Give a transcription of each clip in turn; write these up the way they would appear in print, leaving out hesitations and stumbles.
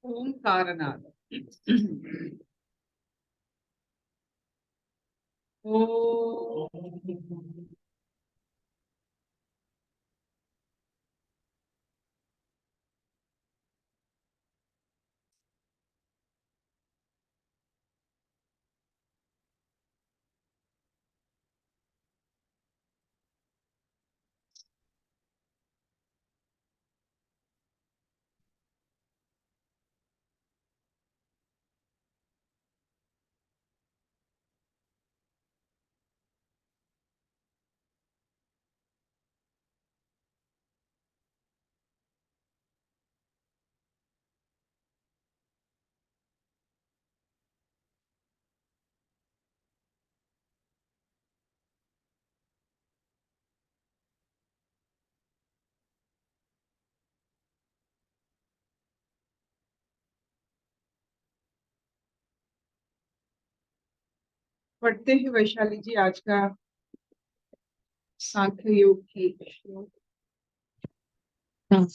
ओंकारनाद। ओ पढ़ते हैं वैशाली जी आज का सांख्य योग की श्लोक। हाँ,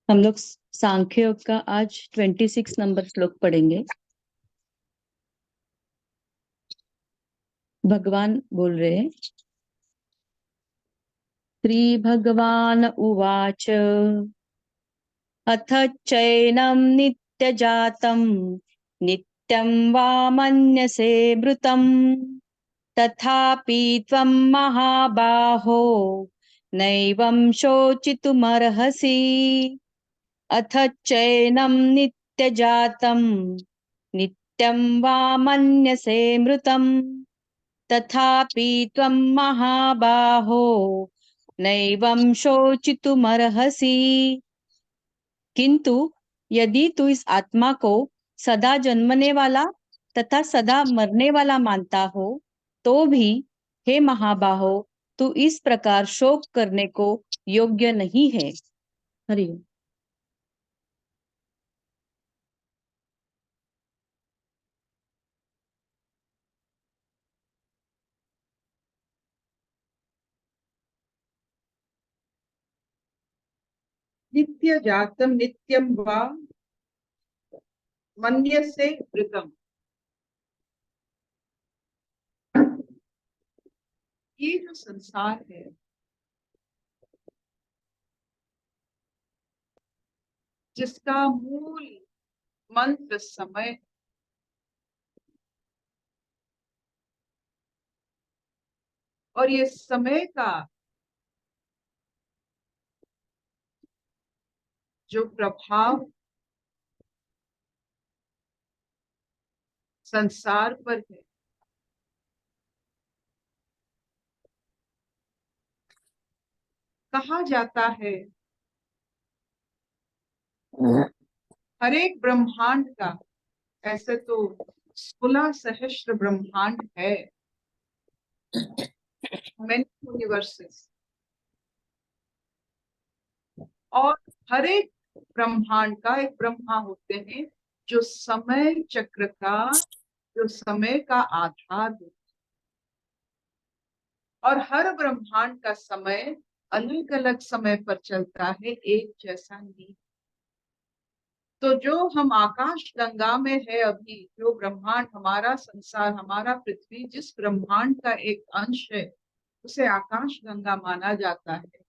हम लोग सांख्य योग का आज 26 नंबर श्लोक पढ़ेंगे। भगवान बोल रहे हैं, श्री भगवान उवाच अथ चैनं नित्यजातं नित्यं वा मन्यसे मृतम् तथापि त्वं महाबाहो नैवं शोचितुमर्हसि। अथ चैनं नित्यजातं नित्यं वा मन्यसे मृतम् तथापि त्वं महाबाहो नैवं शोचितुमर्हसि। किंतु यदि तू इस आत्मा को सदा जन्मने वाला तथा सदा मरने वाला मानता हो तो भी हे महाबाहो तू इस प्रकार शोक करने को योग्य नहीं है। हरि ओम। नित्य जातम नित्यम वा मन्यसे मृतम। ये जो संसार है जिसका मूल मंत्र समय, और ये समय का जो प्रभाव संसार पर है, कहा जाता है हर एक ब्रह्मांड का, ऐसे तो 16 सहस्त्र ब्रह्मांड है, मेनी यूनिवर्सेस, और हर एक ब्रह्मांड का एक ब्रह्मा होते हैं जो समय चक्र का, जो समय का आधार होता है। और हर ब्रह्मांड का समय अलग अलग समय पर चलता है, एक जैसा नहीं। तो जो हम आकाश गंगा में है अभी, जो ब्रह्मांड हमारा संसार, हमारा पृथ्वी जिस ब्रह्मांड का एक अंश है, उसे आकाश गंगा माना जाता है।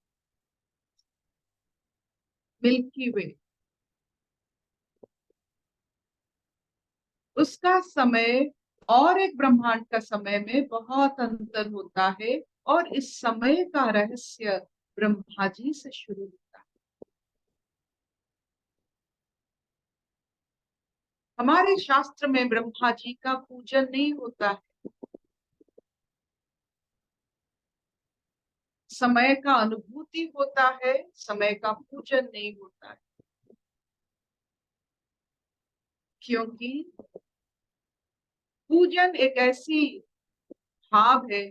मिल्की वे, उसका समय और एक ब्रह्मांड का समय में बहुत अंतर होता है, और इस समय का रहस्य ब्रह्मा जी से शुरू होता है। हमारे शास्त्र में ब्रह्मा जी का पूजन नहीं होता है, समय का अनुभूति होता है, समय का पूजन नहीं होता है। क्योंकि पूजन एक ऐसी भाव है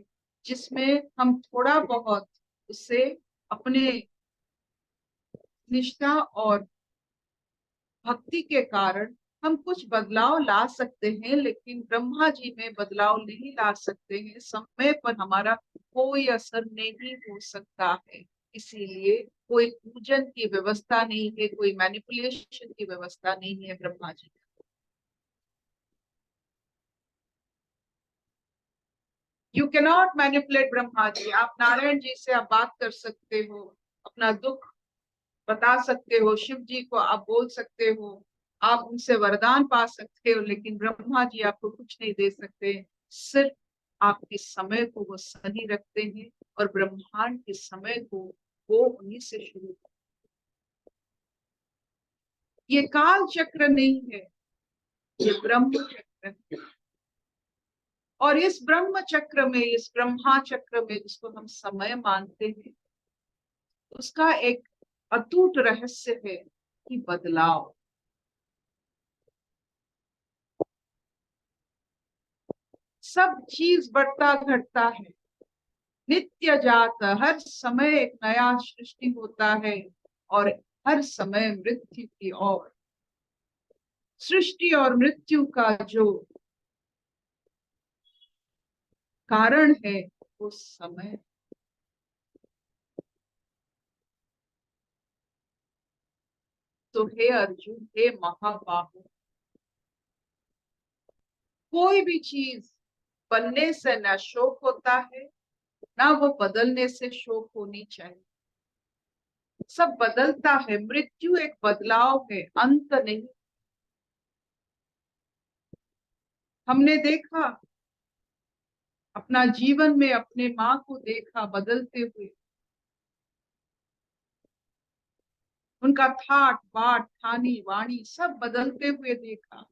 जिसमें हम थोड़ा बहुत उससे अपने निष्ठा और भक्ति के कारण हम कुछ बदलाव ला सकते हैं, लेकिन ब्रह्मा जी में बदलाव नहीं ला सकते हैं। समय पर हमारा कोई असर नहीं हो सकता है। इसीलिए कोई पूजन की व्यवस्था नहीं है, कोई मैनिपुलेशन की व्यवस्था नहीं है Brahma ji. You cannot manipulate Brahma ji. आप नारायण जी से आप बात कर सकते हो, अपना दुख बता सकते हो, शिव जी को आप बोल सकते हो, आप उनसे वरदान पा सकते हो, लेकिन ब्रह्मा जी आपको कुछ नहीं दे सकते। सिर्फ आपके समय को वो सही रखते हैं और ब्रह्मांड के समय को वो उन्हीं से शुरू करते। ये काल चक्र नहीं है, ये ब्रह्म चक्र है। और इस ब्रह्म चक्र में, इस ब्रह्मा चक्र में जिसको हम समय मानते हैं, उसका एक अटूट रहस्य है कि बदलाव। सब चीज बढ़ता घटता है, नित्य जात, हर समय एक नया सृष्टि होता है और हर समय मृत्यु की ओर। सृष्टि और मृत्यु का जो कारण है वो समय। तो हे अर्जुन, हे महाबाहु, कोई भी चीज बनने से न शोक होता है, ना वो बदलने से शोक होनी चाहिए। सब बदलता है, मृत्यु एक बदलाव है, अंत नहीं। हमने देखा अपना जीवन में, अपने माँ को देखा बदलते हुए, उनका ठाट बाट ठानी वाणी सब बदलते हुए देखा।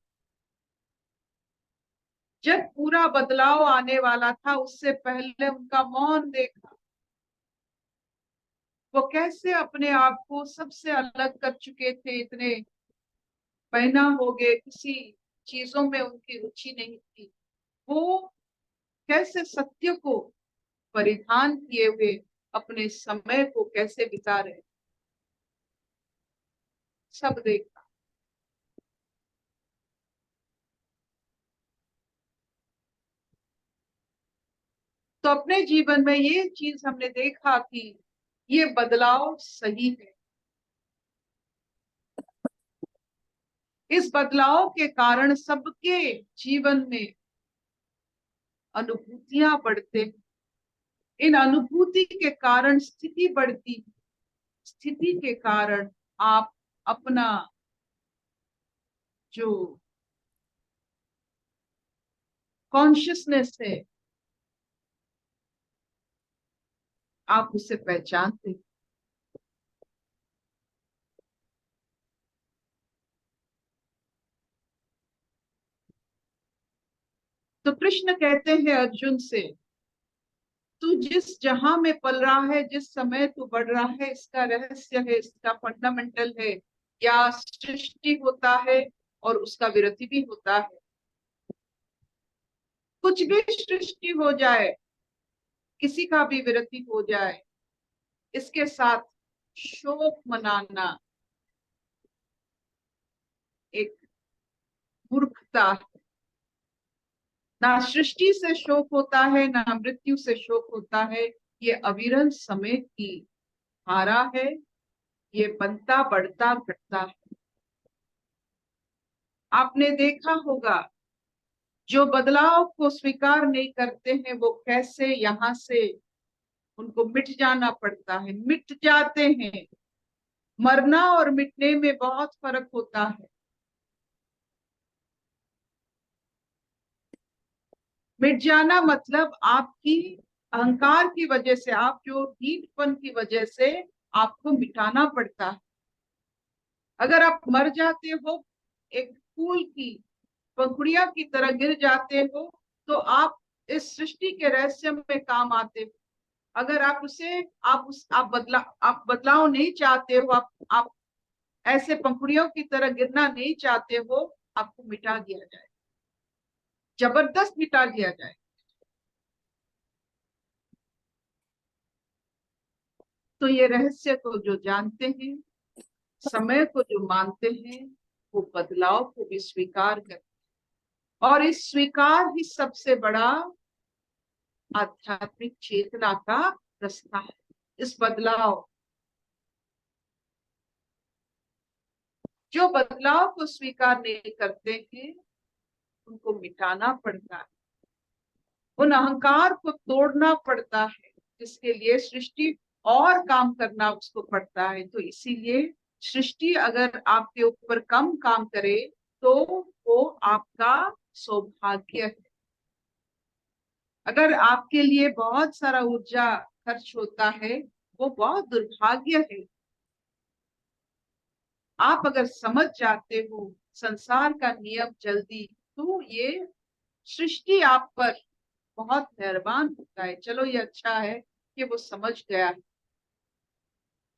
जब पूरा बदलाव आने वाला था उससे पहले उनका मौन देखा। वो कैसे अपने आप को सबसे अलग कर चुके थे, इतने महीना हो गए, किसी चीजों में उनकी रुचि नहीं थी। वो कैसे सत्य को परिधान किए हुए अपने समय को कैसे बिता रहे, सब देखा। तो अपने जीवन में ये चीज हमने देखा कि ये बदलाव सही है। इस बदलाव के कारण सबके जीवन में अनुभूतियां बढ़ते हैं। इन अनुभूति के कारण स्थिति बढ़ती है। स्थिति के कारण आप अपना जो कॉन्शियसनेस है आप उसे पहचानते हैं। तो कृष्ण कहते हैं अर्जुन से, तू जिस जहां में पल रहा है, जिस समय तू बढ़ रहा है, इसका रहस्य है, इसका फंडामेंटल है। या सृष्टि होता है और उसका विरति भी होता है। कुछ भी सृष्टि हो जाए, किसी का भी विरति हो जाए, इसके साथ शोक मनाना एक मूर्खता है। ना सृष्टि से शोक होता है, ना मृत्यु से शोक होता है। ये अविरल समय की धारा है, ये बनता बढ़ता घटता है। आपने देखा होगा जो बदलाव को स्वीकार नहीं करते हैं वो कैसे यहाँ से उनको मिट जाना पड़ता है, मिट जाते हैं। मरना और मिटने में बहुत फर्क होता है। मिट जाना मतलब आपकी अहंकार की वजह से, आप जो ढीठपन की वजह से आपको मिटाना पड़ता है। अगर आप मर जाते हो, एक फूल की पंखुड़िया की तरह गिर जाते हो, तो आप इस सृष्टि के रहस्य में काम आते हो। अगर आप उसे आप बदलाव नहीं चाहते हो, आप ऐसे पंखुड़ियों की तरह गिरना नहीं चाहते हो, आपको मिटा दिया जाए, जबरदस्त मिटा दिया जाए। तो ये रहस्य को जो जानते हैं, समय को जो मानते हैं, वो बदलाव को भी स्वीकार करते हैं। और इस स्वीकार ही सबसे बड़ा आध्यात्मिक चेतना का रास्ता है। इस बदलाव, जो बदलाव को स्वीकार नहीं करते हैं उनको मिटाना पड़ता है, उन अहंकार को तोड़ना पड़ता है, जिसके लिए सृष्टि और काम करना उसको पड़ता है। तो इसीलिए सृष्टि अगर आपके ऊपर कम काम करे तो वो आपका सौभाग्य है। अगर आपके लिए बहुत सारा ऊर्जा खर्च होता है वो बहुत दुर्भाग्य है। आप अगर समझ जाते हो संसार का नियम जल्दी, तो ये सृष्टि आप पर बहुत मेहरबान होता है। चलो ये अच्छा है कि वो समझ गया है।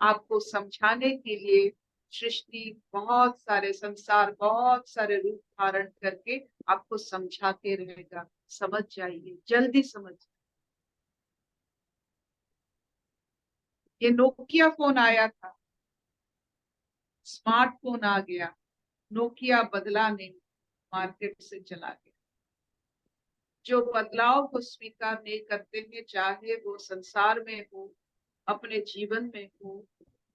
आपको समझाने के लिए सृष्टि बहुत सारे संसार बहुत सारे रूप धारण करके आपको समझाते रहेगा। समझ जाइए, जल्दी समझ। ये नोकिया फोन आया था, स्मार्टफोन आ गया, नोकिया बदला नहीं, मार्केट से चला गया। जो बदलाव को स्वीकार नहीं करते हैं, चाहे वो संसार में हो अपने जीवन में हो,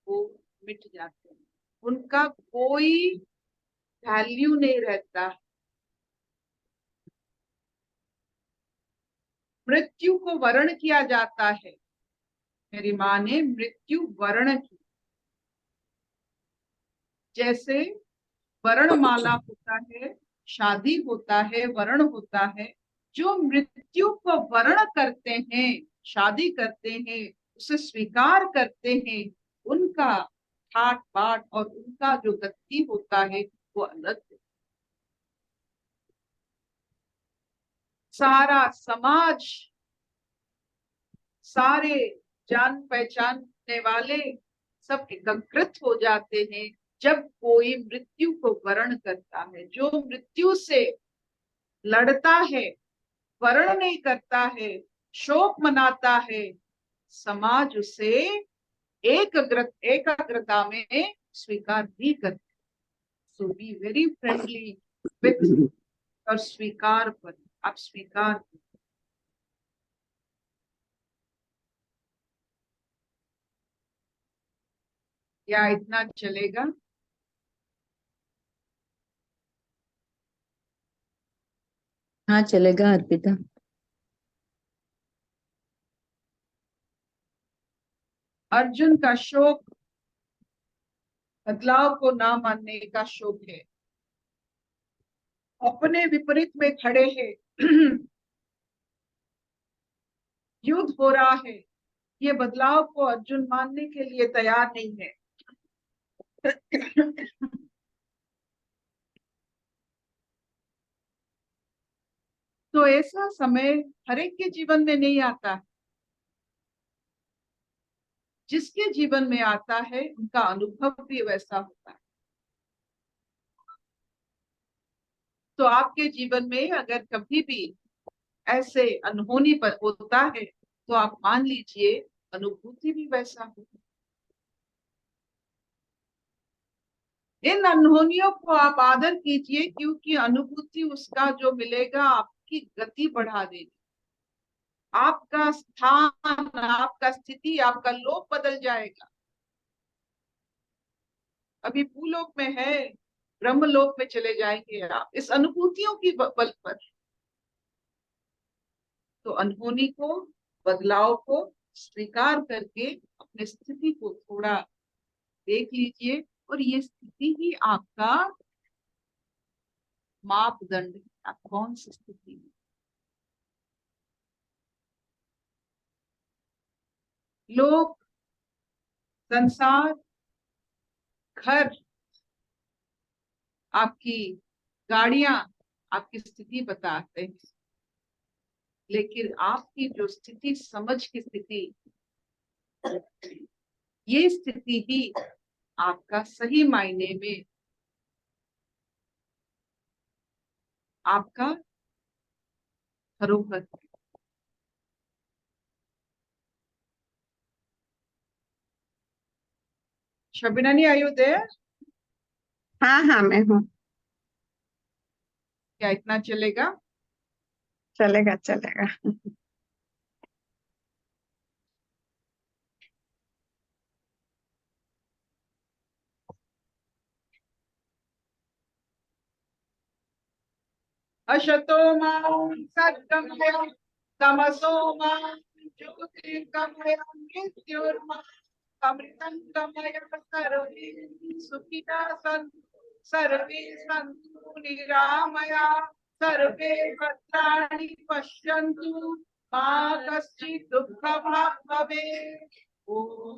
वो मिट जाते हैं। उनका कोई वैल्यू नहीं रहता। मृत्यु को वर्ण किया जाता है। मेरी माँ ने मृत्यु वर्ण की। जैसे वर्णमाला होता है, शादी होता है, वर्ण होता है। जो मृत्यु को वर्ण करते हैं, शादी करते हैं, उसे स्वीकार करते हैं, उनका ठाट बाट और उनका जो गति होता है वो अलग है। सारा समाज, सारे जान पहचानने वाले सब एकत्रित हो जाते हैं जब कोई मृत्यु को वर्ण करता है। जो मृत्यु से लड़ता है, वर्ण नहीं करता है, शोक मनाता है, समाज उसे एकाग्रता में स्वीकार नहीं करता। सो बी वेरी फ्रेंडली विथ और स्वीकार पर। आप स्वीकार करें। क्या इतना चलेगा? हाँ चलेगा अर्पिता। अर्जुन का शोक बदलाव को ना मानने का शोक है। अपने विपरीत में खड़े हैं, युद्ध हो रहा है, ये बदलाव को अर्जुन मानने के लिए तैयार नहीं है। तो ऐसा समय हर एक के जीवन में नहीं आता। जिसके जीवन में आता है उनका अनुभव भी वैसा होता है। तो आपके जीवन में अगर कभी भी ऐसे अनहोनी पर होता है तो आप मान लीजिए अनुभूति भी वैसा होता है। इन अनहोनियों को आप आदर कीजिए, क्योंकि अनुभूति उसका जो मिलेगा आपकी गति बढ़ा देगी। आपका स्थान, आपका स्थिति, आपका लोक बदल जाएगा। अभी भूलोक में है, ब्रह्मलोक में चले जाएंगे आप इस अनुभूतियों की बल पर। तो अनहोनी को, बदलाव को स्वीकार करके अपने स्थिति को थोड़ा देख लीजिए, और ये स्थिति ही आपका मापदंड है। आप कौन सी स्थिति में। लोग, संसार, घर, आपकी गाड़ियां आपकी स्थिति बताते हैं, लेकिन आपकी जो स्थिति, समझ की स्थिति, ये स्थिति ही आपका सही मायने में आपका धरोहर है। शबिनानी, आर यू देयर? हाँ हाँ मैं हूँ। क्या इतना चलेगा? चलेगा चलेगा। अशतो मा सद्गमय तमसो मा ज्योतिर्गमय मृत्युर्मा अमृतं गमय सर्वे सुखिनः सन्तु सर्वे सन्तु निरामया सर्वे भद्राणि पश्यन्तु मा कश्चित् दुःखभाग् भवेत्। ॐ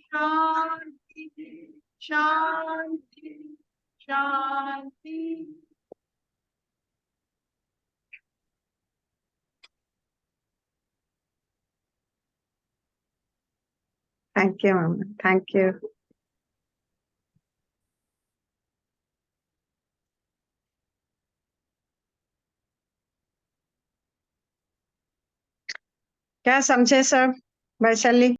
शान्ति शान्ति शान्ति। Thank you mama, thank you. क्या समझे सब? वैशाली?